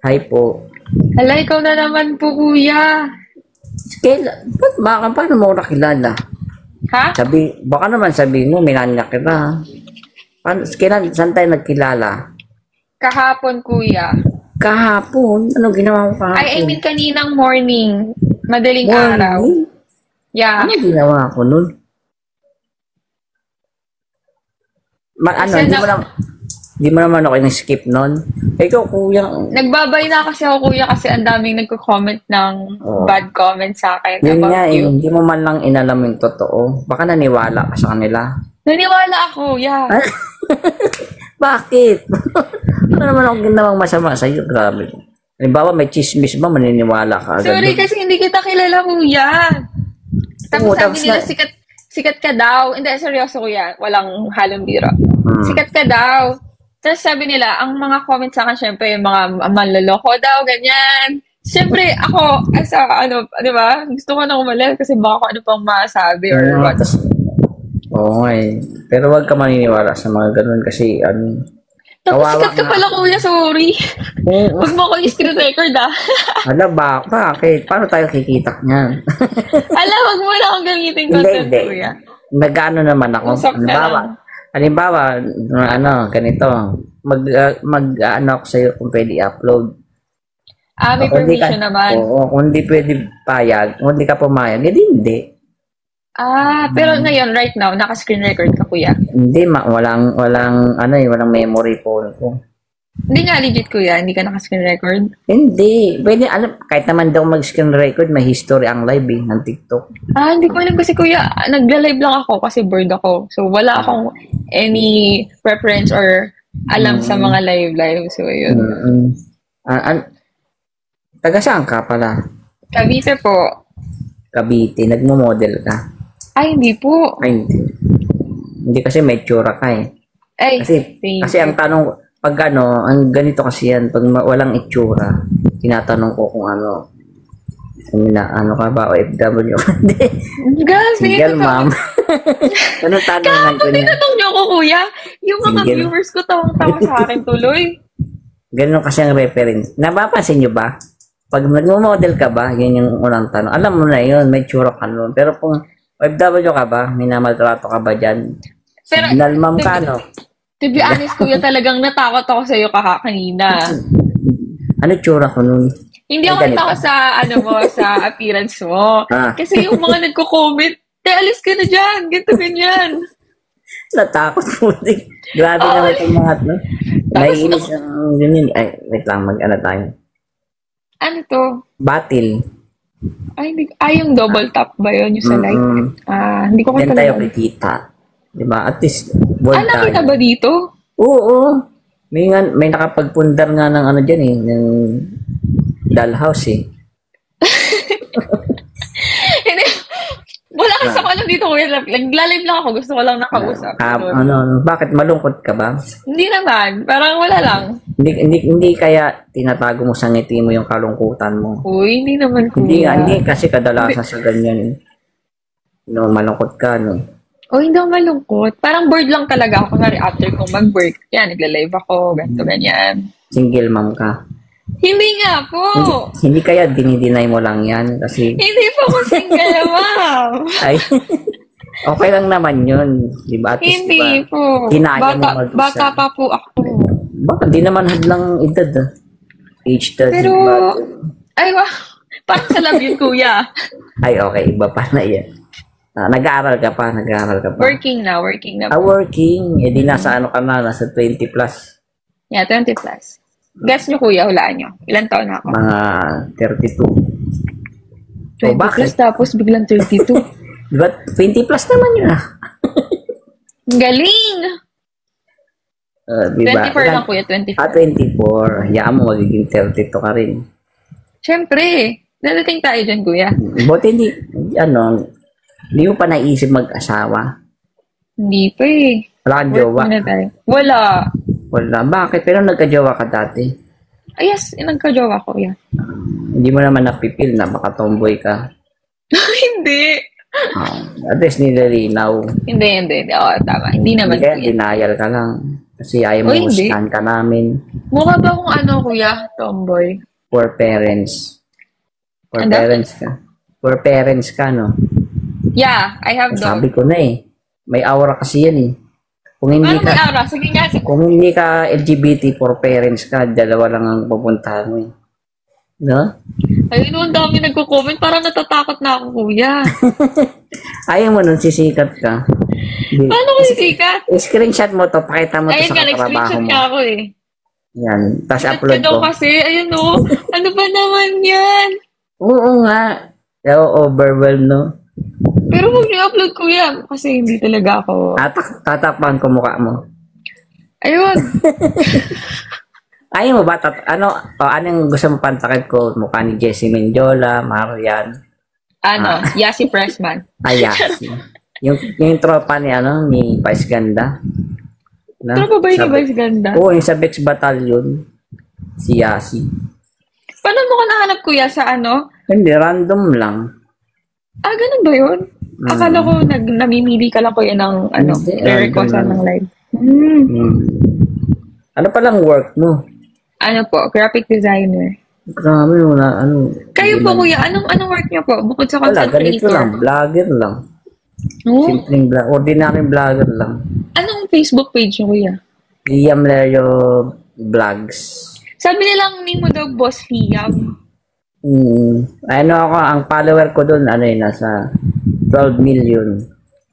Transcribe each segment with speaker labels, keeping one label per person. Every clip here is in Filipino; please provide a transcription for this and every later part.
Speaker 1: Hi po.
Speaker 2: Hala, ikaw na naman po, kuya.
Speaker 1: Ba't baka paano mo ako nakilala?
Speaker 2: Ha?
Speaker 1: Baka naman sabihin mo, minanya kita. Paano, saan tayo nagkilala?
Speaker 2: Kahapon, kuya.
Speaker 1: Kahapon? Ano ginawa mo
Speaker 2: I
Speaker 1: kahapon?
Speaker 2: mean, kaninang morning. Madaling araw.
Speaker 1: Morning?
Speaker 2: Yeah.
Speaker 1: Ano ginawa ko nun?
Speaker 2: Kasi
Speaker 1: Di mo naman ako skip nun? Ikaw, kuya.
Speaker 2: nagbabay na kasi ako, kuya, kasi ang daming nagko-comment ng
Speaker 1: Oh.
Speaker 2: bad comment sa akin
Speaker 1: Yun nga
Speaker 2: about you.
Speaker 1: hindi mo man lang inalam yung totoo. Baka naniwala ka sa kanila.
Speaker 2: Naniwala ako, yeah.
Speaker 1: Bakit? Ano naman ako ginawang masama sa iyo? Grabe. Halimbawa, may chismis ba, maniniwala ka agad
Speaker 2: Sorry,
Speaker 1: doon?
Speaker 2: kasi hindi kita kilala, kuya. Tapos
Speaker 1: Oo,
Speaker 2: sabi
Speaker 1: tapos
Speaker 2: nila,
Speaker 1: na-
Speaker 2: sikat ka daw. Hindi, seryoso, kuya. Walang halong biro. Sikat ka daw. Tapos sabi nila, ang mga comments sa akin, syempre, yung mga manloloko daw, ganyan. Syempre, ako, as a, di ba? Gusto ko na umalis kasi baka kung ano pang masabi or
Speaker 1: Oo,
Speaker 2: what.
Speaker 1: oo nga eh. Pero wag ka maniniwala sa mga ganun kasi,
Speaker 2: Tapos
Speaker 1: kawawa
Speaker 2: sikat ka
Speaker 1: nga.
Speaker 2: pala, kuya, sorry.
Speaker 1: Oo,
Speaker 2: Huwag mo ko i-screen record, ah.
Speaker 1: bakit? Paano tayo kikita niyan?
Speaker 2: Ala, huwag mo na akong gamitin
Speaker 1: Hindi,
Speaker 2: content,
Speaker 1: hindi.
Speaker 2: kuya.
Speaker 1: Nag-ano naman ako.
Speaker 2: Usap ka lang.
Speaker 1: Halimbawa, ganito. Ano ako sa'yo kung pwede i-upload.
Speaker 2: May
Speaker 1: Kung di
Speaker 2: permission naman.
Speaker 1: Oo, kung di pwede payag, kung di ka pumayag, hindi.
Speaker 2: Pero ngayon, right now, naka-screen record ka, kuya.
Speaker 1: Hindi, walang memory phone ko.
Speaker 2: Hindi nga, legit, kuya. Hindi ka naka-screen record.
Speaker 1: Hindi, pwede, kahit naman daw mag-screen record, may history ang live ng TikTok.
Speaker 2: Hindi ko alam kasi, kuya. Nagla-live lang ako kasi bored ako. So, wala akong any preference or alam sa mga live. So, yun.
Speaker 1: Mm-mm. Taga saan ka pala?
Speaker 2: Cavite po.
Speaker 1: Cavite, nagmo-model ka.
Speaker 2: Ay, hindi po.
Speaker 1: Ay, hindi. Hindi kasi may tsura ka eh.
Speaker 2: Ay, thank
Speaker 1: Kasi ang
Speaker 2: you.
Speaker 1: tanong, pag ang ganito kasi yan, pag walang itsura, tinatanong ko kung ano ka ba, OFW ka? Hindi.
Speaker 2: Grabe,
Speaker 1: Single
Speaker 2: totoo.
Speaker 1: mom. Ano tanongan ko
Speaker 2: Kapag
Speaker 1: niya?
Speaker 2: tinatanong niyo ako, kuya, yung mga
Speaker 1: Single.
Speaker 2: viewers ko tawang-tawa sa akin tuloy.
Speaker 1: Ganun kasi ang reference. Napapansin nyo ba? Pag nagmo-model ka ba, yun yung unang tanong. Alam mo na yun, may tsura ka nun. Pero kung OFW ka ba, minamaltrato ka ba dyan?
Speaker 2: Pero,
Speaker 1: Signal mom ka, no?
Speaker 2: to be honest, kuya, talagang natakot ako sa iyo kanina.
Speaker 1: Ano tsura ko nun?
Speaker 2: Hindi
Speaker 1: Ay,
Speaker 2: ako
Speaker 1: ganito.
Speaker 2: natakot sa, sa appearance mo.
Speaker 1: Ah.
Speaker 2: Kasi yung mga nagko-comment, alis ka na dyan, ganito, ganyan.
Speaker 1: Natakot po din. Grabe
Speaker 2: Oo.
Speaker 1: naman itong mga, no?
Speaker 2: Tapos,
Speaker 1: Naiinis ang ganyan. Ay, wait lang, tayo.
Speaker 2: Ano to?
Speaker 1: Batil.
Speaker 2: Yung double tap ba yun, yung sa like? Hindi ko
Speaker 1: Diyan tayo
Speaker 2: katulad.
Speaker 1: kikita. Diba? At least, bold tayo.
Speaker 2: Nakita ba dito?
Speaker 1: Oo. May nakapagpundar nga ng dyan eh, ng dollhouse eh.
Speaker 2: Hindi. Wala kasi ako alam dito, kuya. Nagla-live lang ako. Gusto ko lang nakausap.
Speaker 1: Bakit malungkot ka ba?
Speaker 2: Hindi naman. Parang wala lang.
Speaker 1: Hindi kaya tinatago mo sa ngiti mo yung kalungkutan mo.
Speaker 2: Uy, hindi naman,
Speaker 1: Hindi
Speaker 2: kuya.
Speaker 1: hindi kasi kadalasan sa ganyan eh. No, malungkot ka, no?
Speaker 2: Hindi ako malungkot. Parang bored lang talaga ako. Kunwari, after kong mag-work, yan, nagla-live ako, ganito, ganyan.
Speaker 1: Single mom ka.
Speaker 2: Hindi nga po.
Speaker 1: Hindi kaya dinideny mo lang yan kasi
Speaker 2: Hindi po ako single, ma'am.
Speaker 1: ay okay lang naman yun. Diba? At least,
Speaker 2: Hindi
Speaker 1: diba,
Speaker 2: po.
Speaker 1: hinaya mo mag-isa.
Speaker 2: Bata pa po ako.
Speaker 1: Baka di naman hadlang edad ah. Age 30
Speaker 2: Pero,
Speaker 1: ba?
Speaker 2: wow. Parang sa love yun, kuya.
Speaker 1: Ay, okay. Iba pa na yan. Nag-aaral ka pa.
Speaker 2: Working na po.
Speaker 1: Working. Eh, di nasa ka na. Nasa 20 plus.
Speaker 2: Yeah, 20 plus. Guess nyo, kuya, hulaan nyo. Ilan taon na ako?
Speaker 1: Mga 32.
Speaker 2: 20
Speaker 1: bakit?
Speaker 2: plus, tapos biglang 32.
Speaker 1: Diba? 20 plus naman yun ah.
Speaker 2: Galing!
Speaker 1: Diba?
Speaker 2: 24 lang, kuya, 24.
Speaker 1: 24. Hayaan mo, magiging 32 ka rin.
Speaker 2: Siyempre, dadating tayo dyan, kuya.
Speaker 1: Buti hindi mo pa naisip mag-asawa.
Speaker 2: Hindi pa eh.
Speaker 1: Wala kang
Speaker 2: Work
Speaker 1: jowa.
Speaker 2: muna tayo. Wala.
Speaker 1: Wala. Bakit? Pero nagka-jowa ka dati.
Speaker 2: Yes, nagka-jowa ko, yeah.
Speaker 1: Hindi mo naman napipil na baka tomboy ka.
Speaker 2: Hindi.
Speaker 1: At least nilalinaw.
Speaker 2: Hindi. Oo, tama. Hindi naman,
Speaker 1: Hindi kaya
Speaker 2: kuya.
Speaker 1: denial ka lang. Kasi ayaw
Speaker 2: O,
Speaker 1: mo
Speaker 2: hindi.
Speaker 1: scan ka namin.
Speaker 2: Mukha ba akong kuya? Tomboy.
Speaker 1: Poor parents. Poor
Speaker 2: Ano?
Speaker 1: parents ka. Poor parents ka, no?
Speaker 2: Yeah, I have dog.
Speaker 1: Sabi ko na eh. May aura kasi yan eh. Kung hindi
Speaker 2: Ano may
Speaker 1: ka,
Speaker 2: aura? Sige nga.
Speaker 1: kung hindi ka LGBT for parents ka, dalawa lang ang pupuntahan mo eh. No?
Speaker 2: Ayun, ang dami nagko-comment. Parang natatakot na ako, kuya.
Speaker 1: Ayaw mo nun, sisikat ka.
Speaker 2: Paano ko sikat?
Speaker 1: Screenshot mo to, pakita mo to
Speaker 2: Ayun
Speaker 1: sa
Speaker 2: nga,
Speaker 1: katrabaho
Speaker 2: nag-screenshot
Speaker 1: mo.
Speaker 2: ka ako eh.
Speaker 1: Yan. Tapos
Speaker 2: Ba't
Speaker 1: upload
Speaker 2: ka daw
Speaker 1: ko.
Speaker 2: kasi? Ayun o. Ano ba naman yan?
Speaker 1: Oo nga. Overwhelmed, no?
Speaker 2: Pero huwag niyo upload, kuya. Kasi hindi talaga ako.
Speaker 1: Tatakpan ko mukha mo.
Speaker 2: Ayun.
Speaker 1: Ayaw mo ba? Anong gusto mo pantakit ko? Mukha ni Jessie Mendiola, Marian.
Speaker 2: Yasi Pressman.
Speaker 1: Ayasi. yung tropa ni Vice Ganda. Na,
Speaker 2: Pero ba yun ni Vice Ganda?
Speaker 1: Oo, yung sa Bex Battalion. Si Yasi.
Speaker 2: Paano mo ko nahanap, kuya, sa
Speaker 1: Hindi, random lang.
Speaker 2: Ganun ba yun? Akala ko namimili ka lang, kuya, ng
Speaker 1: Hindi,
Speaker 2: re-requestan
Speaker 1: random
Speaker 2: ng live.
Speaker 1: Ano palang work mo?
Speaker 2: Ano po? Graphic designer.
Speaker 1: Grabe, wala,
Speaker 2: Kayo po, kuya, anong work niyo po? Bukod sa
Speaker 1: Wala,
Speaker 2: content
Speaker 1: ganito
Speaker 2: creator.
Speaker 1: lang. Vlogger lang.
Speaker 2: Oh?
Speaker 1: Simpleng ordinary vlogger lang.
Speaker 2: Anong Facebook page niyo, kuya?
Speaker 1: Liam Lerio Vlogs.
Speaker 2: Sabi nilang name mo daw, Boss Liam.
Speaker 1: Ang follower ko doon, nasa 12 million.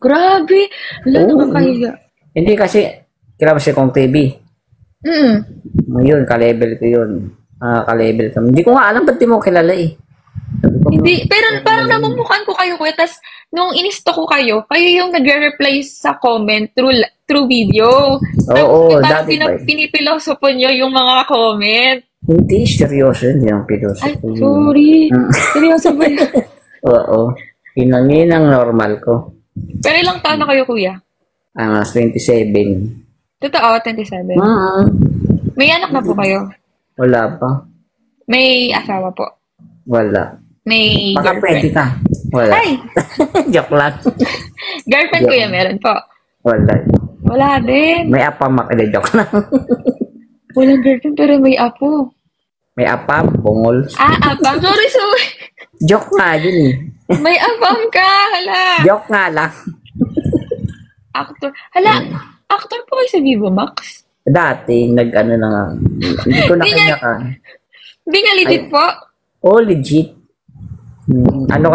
Speaker 2: Grabe! Wala naman kaya.
Speaker 1: Hindi kasi, kilala si Kong TV. Yun, ka-level ko yun. Ka-level kami. Hindi ko nga alam, ba't di mo kilala eh. Sabi ko,
Speaker 2: Hindi, pero parang namumukhaan ko kayo, kuya. Tapos, nung inisto ko kayo yung nagre-reply sa comment through video.
Speaker 1: Oo,
Speaker 2: Parang
Speaker 1: dati ba eh.
Speaker 2: pinipilosopo nyo yung mga comment.
Speaker 1: Hindi, seryoso yun. Hindi ang piloso.
Speaker 2: Ay, sorry. Seryoso ba yun?
Speaker 1: Oo. Yun ang normal ko.
Speaker 2: Pero ilang taon na kayo, kuya?
Speaker 1: 27.
Speaker 2: Totoo, 27. May anak na po kayo?
Speaker 1: Wala pa.
Speaker 2: May asawa po?
Speaker 1: Wala.
Speaker 2: May
Speaker 1: Baka pwede
Speaker 2: girlfriend?
Speaker 1: ka. Wala.
Speaker 2: Ay!
Speaker 1: Joke lang.
Speaker 2: Girlfriend, kuya, meron po?
Speaker 1: Wala.
Speaker 2: Wala din.
Speaker 1: May apam. Joke lang.
Speaker 2: Walang girlfriend, pero may apo.
Speaker 1: May apam, bungol.
Speaker 2: Apam. Sorry.
Speaker 1: Joke nga yun eh.
Speaker 2: May apam ka. Hala.
Speaker 1: Joke nga lang.
Speaker 2: Actor. Hala. Actor po kayo sa Vivo Max?
Speaker 1: Dati, na nga. Hindi ko na kanya ka.
Speaker 2: Hindi nga legit po.
Speaker 1: Oh, legit. Ano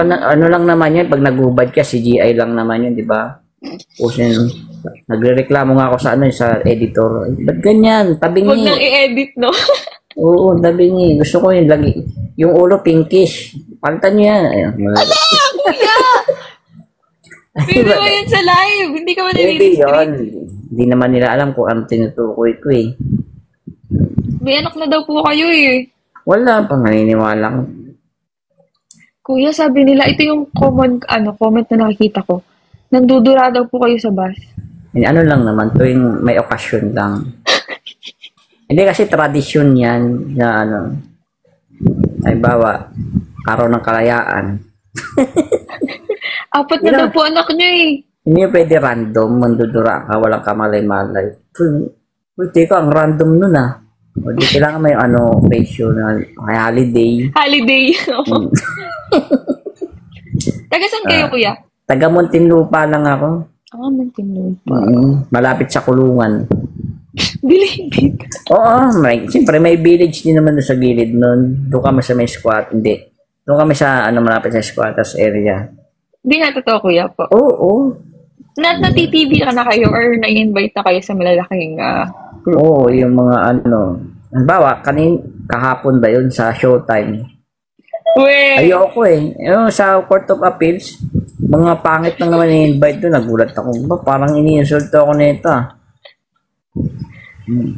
Speaker 1: lang naman yan, pag nagubad ka, CGI lang naman yun, di ba? Kasi nagrereklamo nga ako sa editor. Ba't ganyan?
Speaker 2: Huwag
Speaker 1: Tabingi.
Speaker 2: nang i-edit, no?
Speaker 1: Oo, tabingi. Gusto ko yung lagi. Yung ulo pinkish. Palitan nyo yan. Ayun.
Speaker 2: Kuya! Pwede ba yan sa live? Hindi ka ba
Speaker 1: Pwede
Speaker 2: nalilistream?
Speaker 1: yun. Hindi naman nila alam kung ano tinutukoy ko eh.
Speaker 2: May anak na daw po kayo eh.
Speaker 1: Wala pa, naniniwala ko.
Speaker 2: Kuya, sabi nila, ito yung comment na nakikita ko. Nandudura daw po kayo sa bus.
Speaker 1: Ano lang naman, tuwing may okasyon lang. Hindi kasi tradisyon yan na ay bawa, karoon ng kalayaan.
Speaker 2: Apat na daw po anak niyo eh.
Speaker 1: Hindi pwede random, mandudura ka, walang kamalay-malay. Uy, teka, ang random nun ah. O di kailangan may ratio na holiday.
Speaker 2: Holiday. Taga saan kayo, kuya?
Speaker 1: Taga Muntinlupa lang ako.
Speaker 2: Muntinlupa.
Speaker 1: Malapit sa kulungan.
Speaker 2: Bilibid.
Speaker 1: Oo, siyempre may village din naman doon sa gilid nun. Doon kami sa may squat, hindi. Doon kami sa malapit sa squatters area.
Speaker 2: Hindi nga totoo, kuya po.
Speaker 1: Oo.
Speaker 2: Na-TTV ka na kayo or na-invite na kayo sa malalaking group?
Speaker 1: Oo, yung mga halimbawa, kahapon ba yun sa Showtime? Ayoko eh. Yung sa Court of Appeals, mga pangit lang naman i-invite doon. Nagulat ako. Parang ini-insulto ako nito ah.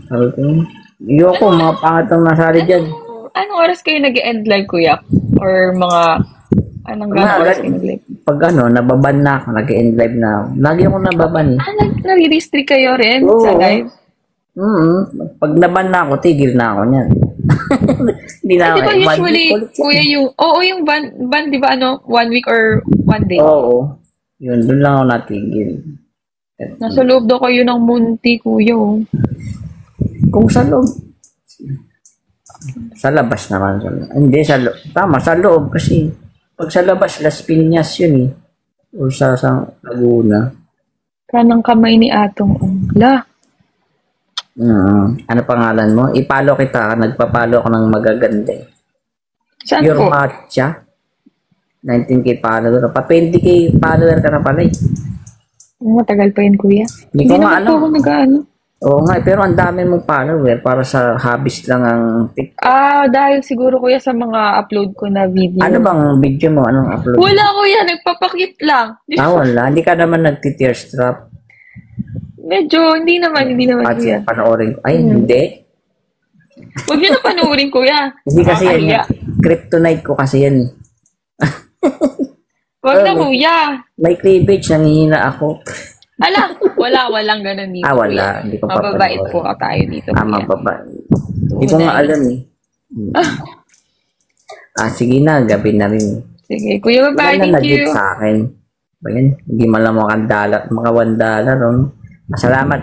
Speaker 1: Sabi ko, ayoko, mga pangit lang nasali dyan.
Speaker 2: Anong oras kayo nag-end live, kuya? Or anong gano'ng oras kayo nag-live?
Speaker 1: Pag nababan na ako, nag-end live na ako. Lagi ako nababan eh.
Speaker 2: Nare-restrict kayo rin sa live?
Speaker 1: Pag naban na ako, tigil na ako niyan. Hindi na ako.
Speaker 2: Di ba usually, kuya, yung ban, di ba 1 week or 1 day?
Speaker 1: Oo. Yun, doon lang ako natigil.
Speaker 2: Nasa loob daw kayo ng munti, kuya. Oh.
Speaker 1: Kung sa loob. Sa labas naman. Hindi, sa loob. Tama, sa loob kasi. Pag sa labas, Las Piñas yun eh. O sa Laguna.
Speaker 2: Kanang kamay ni Atong. La.
Speaker 1: Ano pangalan mo? Ipalo kita. Nagpapalo ako ng magaganda eh.
Speaker 2: Saan
Speaker 1: Your
Speaker 2: po?
Speaker 1: Matcha. 19K follower. Pa 20K follower ka na pala eh.
Speaker 2: Matagal pa yun, kuya.
Speaker 1: Hindi ko nga
Speaker 2: naman po ako nag-ano.
Speaker 1: Oo nga, pero ang dami mong follower para sa hobbies lang ang TikTok.
Speaker 2: Dahil siguro, kuya, sa mga upload ko na video.
Speaker 1: Ano bang video mo? Anong upload?
Speaker 2: Wala, kuya. Nagpapakit lang.
Speaker 1: Wala. Hindi ka naman nagti-tearstrap.
Speaker 2: Medyo, hindi naman, kuya.
Speaker 1: Panoorin ko. Ay, hindi.
Speaker 2: Huwag niyo na panoorin, kuya.
Speaker 1: Hindi kasi yan. Kryptonite ko kasi yan.
Speaker 2: Huwag na, kuya.
Speaker 1: May cleavage, nangihina ako.
Speaker 2: Walang ganun dito.
Speaker 1: Wala. Hindi ko pa
Speaker 2: mababait po tayo dito.
Speaker 1: Mababait. Hindi ko nga alam eh. Sige na, gabi na rin.
Speaker 2: Sige, kuya, bye-bye. Thank you.
Speaker 1: Sa akin. Ba yan? Hindi malamang $1, mga $1. Salamat,